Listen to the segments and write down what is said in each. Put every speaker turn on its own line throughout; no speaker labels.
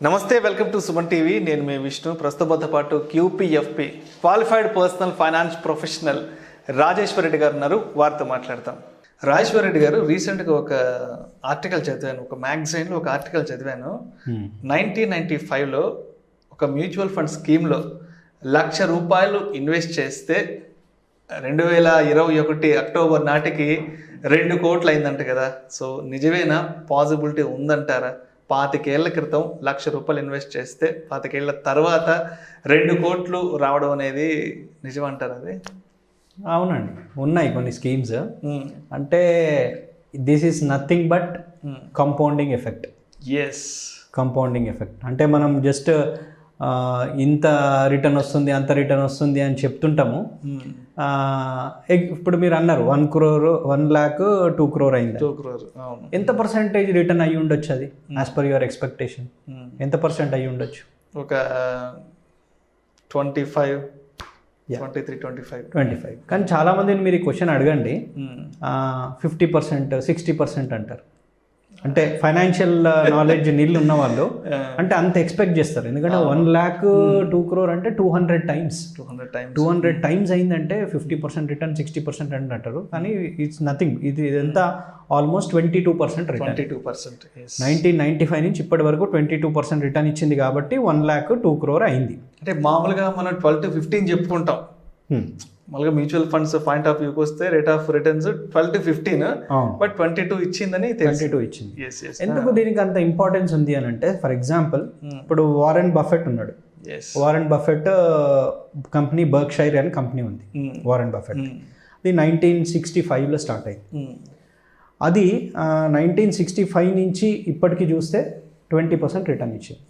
నమస్తే, welcome to Suman TV. నేను మీ విష్ణు. ప్రస్తుతంతో పాటు QPFP qualified personal finance professional Rajeshwar Reddy గారు ఉన్నారు. వారితో మాట్లాడతాం. రాజేశ్వర్ రెడ్డి గారు, రీసెంట్గా ఒక ఆర్టికల్ చదివాను, ఒక మ్యాగజైన్లో ఒక ఆర్టికల్ చదివాను. 1995లో ఒక మ్యూచువల్ ఫండ్ స్కీమ్లో ₹1,00,000 ఇన్వెస్ట్ చేస్తే 2021 అక్టోబర్ నాటికి 2 కోట్లు అయిందంట కదా. సో నిజమేనా? పాసిబిలిటీ ఉందంటారా? 25 ఏళ్ల క్రితం ₹1,00,000 ఇన్వెస్ట్ చేస్తే 25 ఏళ్ల తర్వాత 2 కోట్లు రావడం అనేది నిజమంటారా? అది
అవునండి, ఉన్నాయి కొన్ని స్కీమ్స్. అంటే this is nothing but compounding effect. Compounding effect అంటే మనం జస్ట్ ఇంత రిటర్న్ వస్తుంది, అంత రిటర్న్ వస్తుంది అని చెప్తుంటాము. ఇప్పుడు మీరు అన్నారు 1 crore, 1 lakh 2 crore అయింది.
2 crore
ఎంత పర్సెంటేజ్ రిటర్న్ అయ్యి ఉండొచ్చు అది యాజ్ పర్ యువర్ ఎక్స్పెక్టేషన్? ఎంత పర్సెంట్ అయ్యి ఉండొచ్చు?
ఒక 23-25.
కానీ చాలా మందిని మీరు ఈ క్వశ్చన్ అడగండి, 50%, 60% అంటారు. అంటే ఫైనాన్షియల్ నాలెడ్జ్ నీళ్ళు ఉన్న వాళ్ళు అంటే అంత ఎక్స్పెక్ట్ చేస్తారు. ఎందుకంటే 1 lakh 2 crore అంటే 200 times అయిందంటే 50% రిటర్న్, 60% అంటారు. కానీ ఇట్స్ నథింగ్. ఇదంతా ఆల్మోస్ట్ 22% రిటర్న్. 1995 నుంచి ఇప్పటి వరకు 22% రిటర్న్ ఇచ్చింది కాబట్టి 1 lakh 2 crore అయింది.
అంటే మామూలుగా మనం 12-15 చెప్పుకుంటాం. మామూలుగా మ్యూచువల్ ఫండ్స్ పాయింట్ ఆఫ్ వ్యూకి వస్తే రేట్ ఆఫ్ రిటర్న్స్ 12-15, బట్ 22 ఇచ్చిందని
22 ఇచ్చింది. ఎందుకు దీనికి అంత ఇంపార్టెన్స్ ఉంది అని అంటే, ఫర్ ఎగ్జాంపుల్ ఇప్పుడు వారెన్ బఫెట్ ఉన్నాడు. వారెన్ బఫెట్ కంపెనీ బర్క్షైర్ అనే కంపెనీ ఉంది. వారెన్ బఫెట్ అది 1965లో స్టార్ట్ అయింది. అది 1965 నుంచి ఇప్పటికి చూస్తే 20% రిటర్న్ ఇచ్చింది.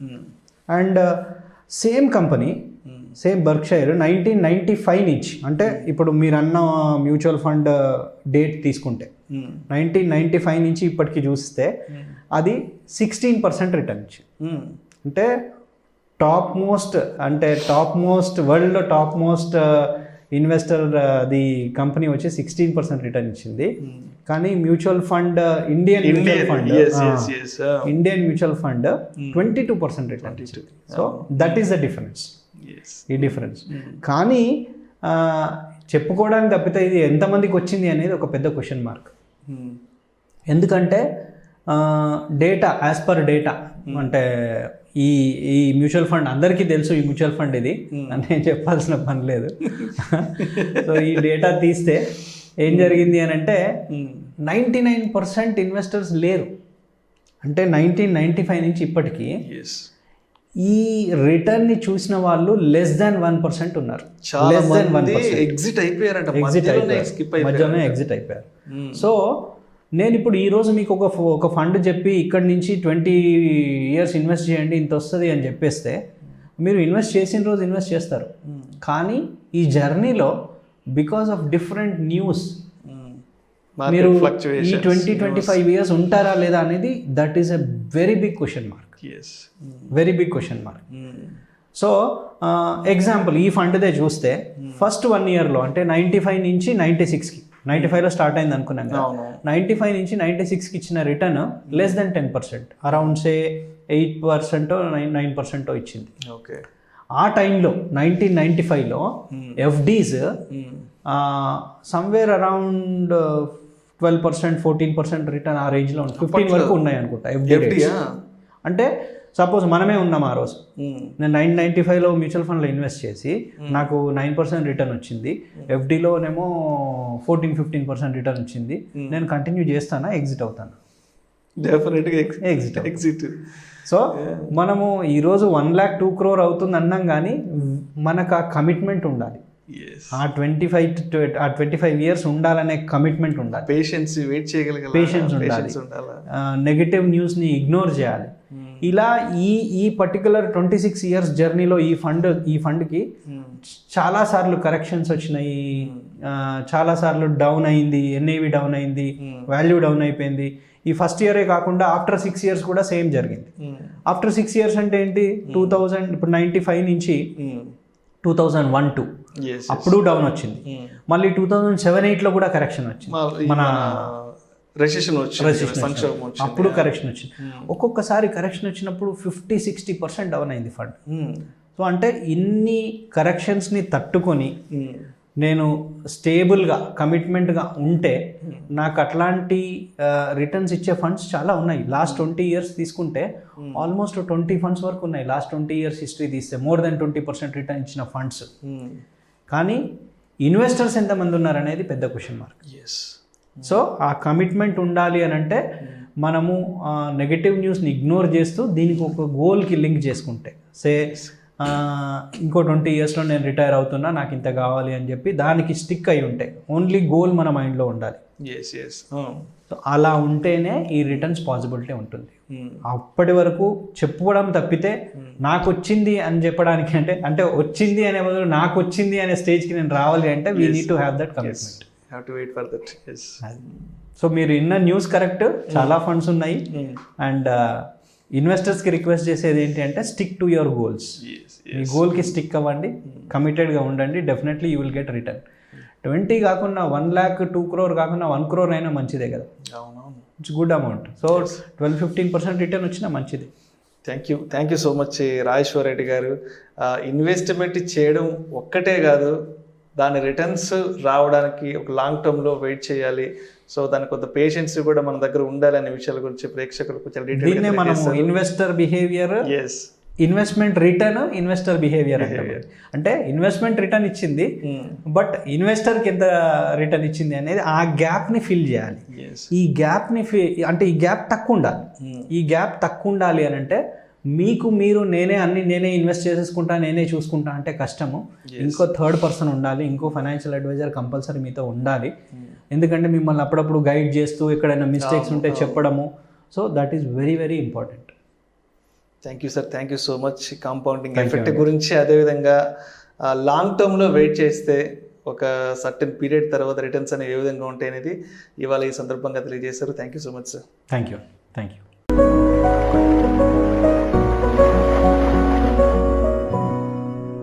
And same company, same Berkshire 1995 నుంచి, అంటే ఇప్పుడు మీరు అన్న మ్యూచువల్ ఫండ్ డేట్ తీసుకుంటే 1995 నుంచి ఇప్పటికి చూస్తే అది 16% రిటర్న్ ఇచ్చింది. అంటే టాప్ మోస్ట్ వరల్డ్లో టాప్ మోస్ట్ ఇన్వెస్టర్ అది కంపెనీ వచ్చి 16% రిటర్న్ ఇచ్చింది. కానీ mutual fund Indian mutual fund 22% return ఇచ్చింది. So that is the difference. ఈ డిఫరెన్స్ కానీ చెప్పుకోవడానికి తప్పితే ఇది ఎంతమందికి వచ్చింది అనేది ఒక పెద్ద క్వశ్చన్ మార్క్. ఎందుకంటే డేటా, యాజ్ పర్ డేటా, అంటే ఈ మ్యూచువల్ ఫండ్ అందరికీ తెలుసు, ఈ మ్యూచువల్ ఫండ్ ఇది నేను చెప్పాల్సిన పని లేదు. సో ఈ డేటా తీస్తే ఏం జరిగింది అని అంటే 99% ఇన్వెస్టర్స్ లేరు. అంటే 1995 నుంచి ఇప్పటికీ ఈ రిటర్న్ ని చూసిన వాళ్ళు less than 1% ఉన్నారు. మధ్యలోనే ఎగ్జిట్ అయిపోయారు. సో నేను ఇప్పుడు ఈరోజు మీకు ఒక ఫండ్ చెప్పి ఇక్కడి నుంచి 20 years ఇన్వెస్ట్ చేయండి, ఇంత వస్తుంది అని చెప్పేస్తే మీరు ఇన్వెస్ట్ చేసిన రోజు ఇన్వెస్ట్ చేస్తారు. కానీ ఈ జర్నీలో బికాస్ ఆఫ్ డిఫరెంట్ న్యూస్ మీరు ఈ 20-25 years ఉంటారా లేదా అనేది that is a very big question mark. So example ఈ ఫండ్దే చూస్తే ఫస్ట్ 1 yearలో అంటే 95 నుంచి 96కి, 95లో స్టార్ట్ అయింది అనుకున్నాం కదా, 95 నుంచి 96కి ఇచ్చిన రిటర్న్ less than 10%, అరౌండ్ సే 8% 9% ఇచ్చింది. ఆ టైంలో 1995లో ఎఫ్డీస్ సమ్వేర్ అరౌండ్ 12%, 14% రిటర్న్ ఆ రేంజ్లో ఉంది. 15 వరకు ఉన్నాయి అనుకుంటా ఎఫ్డీ. అంటే సపోజ్ మనమే ఉన్నాం ఆ రోజు, నేను 1995లో మ్యూచువల్ ఫండ్లో ఇన్వెస్ట్ చేసి నాకు 9% రిటర్న్ వచ్చింది, ఎఫ్డీలోనేమో 14-15% రిటర్న్ వచ్చింది. నేను కంటిన్యూ చేస్తానా, ఎగ్జిట్ అవుతాను?
డెఫినెట్గా ఎగ్జిట్.
సో మనము ఈరోజు 1 lakh 2 crore అవుతుంది అన్నాం, కానీ మనకు ఆ కమిట్మెంట్ ఉండాలి. ఆ 25 years ఉండాలనే కమిట్మెంట్ ఉండాలి.
పేషెన్స్ ఉండాలి.
నెగటివ్ న్యూస్ని ఇగ్నోర్ చేయాలి. ఇలా ఈ పర్టికులర్ 26 years జర్నీలో ఈ ఫండ్కి చాలాసార్లు కరెక్షన్స్ వచ్చినాయి, చాలాసార్లు డౌన్ అయింది, ఎన్ఏవి డౌన్ అయింది, వాల్యూ డౌన్ అయిపోయింది. ఈ ఫస్ట్ ఇయరే కాకుండా ఆఫ్టర్ 6 years కూడా సేమ్ జరిగింది. ఆఫ్టర్ 6 years అంటే ఏంటి, 2000 ఇప్పుడు 95 నుంచి 2001-2 అప్పుడు డౌన్ వచ్చింది. మళ్ళీ 2007-8లో కూడా కరెక్షన్ వచ్చింది. మన
రెసిషన్ వచ్చింది, సంక్షోభం వచ్చింది,
అప్పుడు కరెక్షన్ వచ్చింది. ఒక్కొక్కసారి కరెక్షన్ వచ్చినప్పుడు 50-60% డౌన్ అయింది ఫండ్. సో అంటే ఇన్ని కరెక్షన్స్ని తట్టుకొని నేను స్టేబుల్గా కమిట్మెంట్గా ఉంటే నాకు అట్లాంటి రిటర్న్స్ ఇచ్చే ఫండ్స్ చాలా ఉన్నాయి. లాస్ట్ 20 years తీసుకుంటే ఆల్మోస్ట్ 20 funds వరకు ఉన్నాయి. లాస్ట్ 20 years హిస్టరీ తీస్తే మోర్ దెన్ 20% రిటర్న్ ఇచ్చిన ఫండ్స్. కానీ ఇన్వెస్టర్స్ ఎంతమంది ఉన్నారనేది పెద్ద క్వశ్చన్ మార్క్. సో ఆ కమిట్మెంట్ ఉండాలి అని అంటే మనము నెగటివ్ న్యూస్ని ఇగ్నోర్ చేస్తూ దీనికి ఒక గోల్కి లింక్ చేసుకుంటే, ఇంకో 20 yearsలో నేను రిటైర్ అవుతున్నా, నాకు ఇంత కావాలి అని చెప్పి దానికి స్టిక్ అయి ఉంటాయి. ఓన్లీ గోల్ మన మైండ్లో ఉండాలి. సో అలా ఉంటేనే ఈ రిటర్న్స్ పాసిబిలిటీ ఉంటుంది. అప్పటి వరకు చెప్పుకోవడం తప్పితే నాకు వచ్చింది అని చెప్పడానికి అంటే వచ్చింది అనే బదులు నాకు వచ్చింది అనే స్టేజ్కి నేను రావాలి అంటే we need to have that commitment. So మీరు ఇన్న న్యూస్ కరెక్ట్, చాలా ఫండ్స్ ఉన్నాయి. అండ్ ఇన్వెస్టర్స్కి రిక్వెస్ట్ చేసేది ఏంటి అంటే స్టిక్ టు యువర్ గోల్స్. మీ గోల్కి స్టిక్ అవ్వండి, కమిటెడ్గా ఉండండి, definitely you will get return. 20 కాకుండా 1 lakh 2 crore కాకుండా 1 crore అయినా మంచిదే కదా. It's good amount. So 12-15% return వచ్చినా మంచిది.
Thank you so much Rajeshwar Reddy గారు. ఇన్వెస్ట్మెంట్ చేయడం ఒక్కటే కాదు, దాని రిటర్న్స్ రావడానికి ఒక లాంగ్ టర్మ్లో వెయిట్ చేయాలి. సో దానికి కొంత పేషెన్స్ కూడా మన దగ్గర ఉండాలి అనే విషయాల గురించి ప్రేక్షకులకు చాలా
డీటెయిల్గా మనము investor behaviour, investment return, investor behaviour అంటే ఇన్వెస్ట్మెంట్ రిటర్న్ ఇచ్చింది బట్ ఇన్వెస్టర్కి ఎంత రిటర్న్ ఇచ్చింది అనేది ఆ గ్యాప్ని ఫిల్ చేయాలి. ఈ గ్యాప్ని అంటే ఈ గ్యాప్ తక్కువ ఉండాలి. ఈ గ్యాప్ తక్కువ ఉండాలి అని అంటే మీకు మీరు నేనే ఇన్వెస్ట్ చేసేసుకుంటా, నేనే చూసుకుంటా అంటే కష్టము. ఇంకో థర్డ్ పర్సన్ ఉండాలి, ఇంకో ఫైనాన్షియల్ అడ్వైజర్ కంపల్సరీ మీతో ఉండాలి. ఎందుకంటే మిమ్మల్ని అప్పుడప్పుడు గైడ్ చేస్తూ ఎక్కడైనా మిస్టేక్స్ ఉంటే చెప్పడము. So that is very very important.
Thank you sir, thank you so much. Compounding effect గురించి, అదేవిధంగా లాంగ్ టర్మ్లో వెయిట్ చేస్తే ఒక సర్టెన్ పీరియడ్ తర్వాత రిటర్న్స్ అనేవి ఏ విధంగా ఉంటాయి అనేది ఇవాళ ఈ సందర్భంగా తెలియజేశారు. Thank you so much sir.
Thank you.